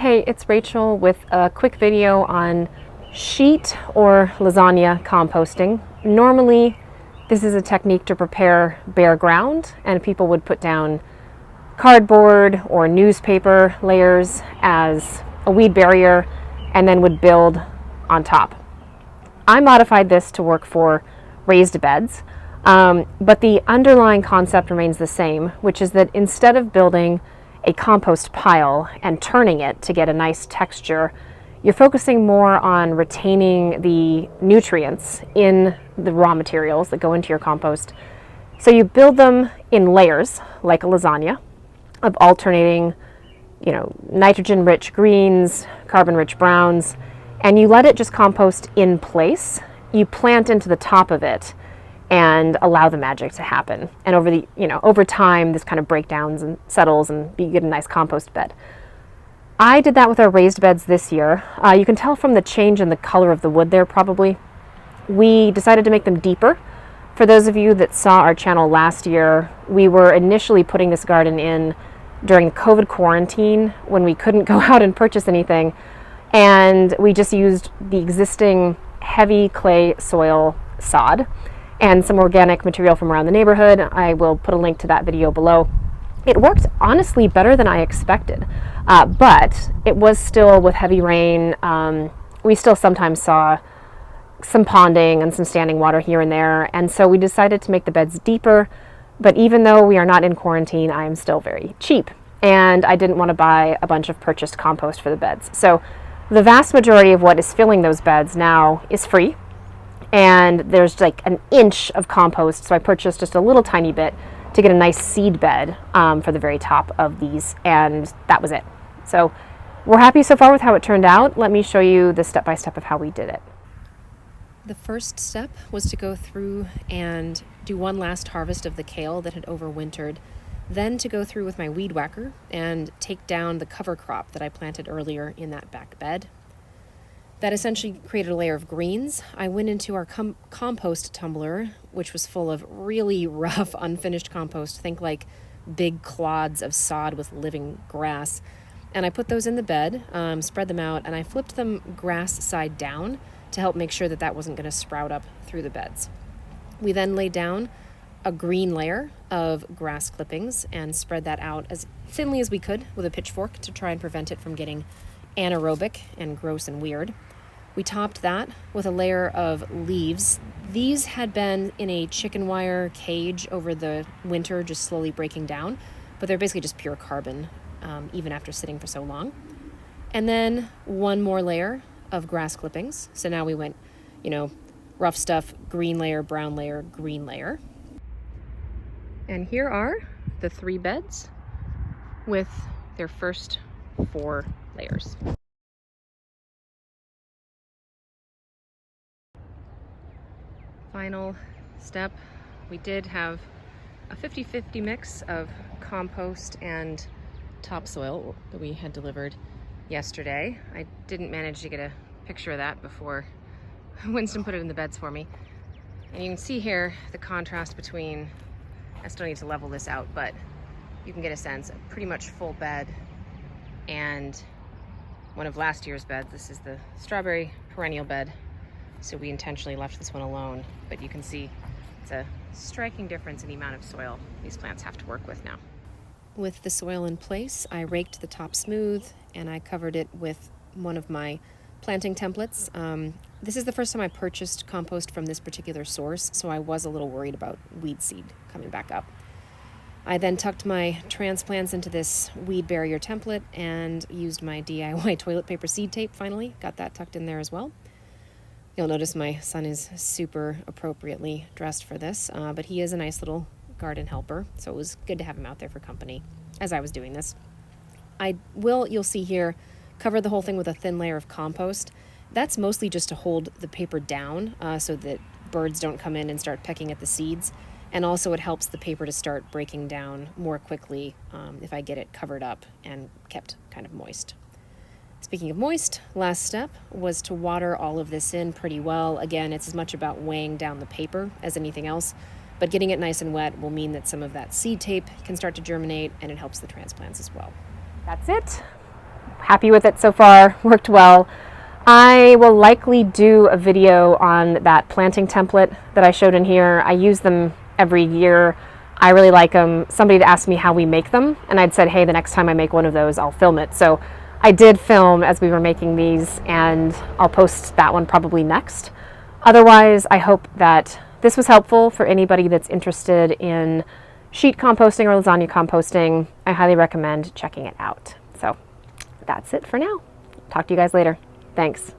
Hey, it's Rachel with a quick video on sheet or lasagna composting. Normally, this is a technique to prepare bare ground, and people would put down cardboard or newspaper layers as a weed barrier and then would build on top. I modified this to work for raised beds, but the underlying concept remains the same, which is that instead of building a compost pile and turning it to get a nice texture, you're focusing more on retaining the nutrients in the raw materials that go into your compost. So you build them in layers, like a lasagna, of alternating, nitrogen-rich greens, carbon-rich browns, and you let it just compost in place. You plant into the top of it and allow the magic to happen. And over time, this kind of breakdowns and settles, and you get a nice compost bed. I did that with our raised beds this year. You can tell from the change in the color of the wood there, probably. We decided to make them deeper. For those of you that saw our channel last year, we were initially putting this garden in during the COVID quarantine when we couldn't go out and purchase anything. And we just used the existing heavy clay soil sod and some organic material from around the neighborhood. I will put a link to that video below. It worked honestly better than I expected, but it was still with heavy rain. We still sometimes saw some ponding and some standing water here and there, and so we decided to make the beds deeper. But even though we are not in quarantine, I am still very cheap, and I didn't want to buy a bunch of purchased compost for the beds. So the vast majority of what is filling those beds now is free, and there's like an inch of compost, so I purchased just a little tiny bit to get a nice seed bed for the very top of these, and that was it. So we're happy so far with how it turned out. Let me show you the step-by-step of how we did it. The first step was to go through and do one last harvest of the kale that had overwintered, then to go through with my weed whacker and take down the cover crop that I planted earlier in that back bed. That essentially created a layer of greens. I went into our compost tumbler, which was full of really rough, unfinished compost. Think like big clods of sod with living grass. And I put those in the bed, spread them out, and I flipped them grass side down to help make sure that that wasn't going to sprout up through the beds. We then laid down a green layer of grass clippings and spread that out as thinly as we could with a pitchfork to try and prevent it from getting anaerobic and gross and weird. We topped that with a layer of leaves. These had been in a chicken wire cage over the winter, just slowly breaking down, but they're basically just pure carbon, even after sitting for so long. And then one more layer of grass clippings. So now we went, rough stuff, green layer, brown layer, green layer. And here are the 3 beds with their first 4 layers. Final step, we did have a 50-50 mix of compost and topsoil that we had delivered yesterday. I didn't manage to get a picture of that before Winston put it in the beds for me. And you can see here the contrast between, I still need to level this out, but you can get a sense, a pretty much full bed and one of last year's beds. This is the strawberry perennial bed. So we intentionally left this one alone, but you can see it's a striking difference in the amount of soil these plants have to work with now. With the soil in place, I raked the top smooth and I covered it with one of my planting templates. This is the first time I purchased compost from this particular source, so I was a little worried about weed seed coming back up. I then tucked my transplants into this weed barrier template and used my DIY toilet paper seed tape finally. Got that tucked in there as well. You'll notice my son is super appropriately dressed for this, but he is a nice little garden helper, so it was good to have him out there for company as I was doing this. I will, you'll see here, cover the whole thing with a thin layer of compost. That's mostly just to hold the paper down so that birds don't come in and start pecking at the seeds. And also it helps the paper to start breaking down more quickly if I get it covered up and kept kind of moist. Speaking of moist, last step was to water all of this in pretty well. Again, it's as much about weighing down the paper as anything else, but getting it nice and wet will mean that some of that seed tape can start to germinate and it helps the transplants as well. That's it. happy with it so far, worked well. I will likely do a video on that planting template that I showed in here. I use them every year. I really like them. Somebody had asked me how we make them, and I'd said, hey, the next time I make one of those, I'll film it. So I did film as we were making these, and I'll post that one probably next. Otherwise, I hope that this was helpful for anybody that's interested in sheet composting or lasagna composting. I highly recommend checking it out. So that's it for now. Talk to you guys later. Thanks.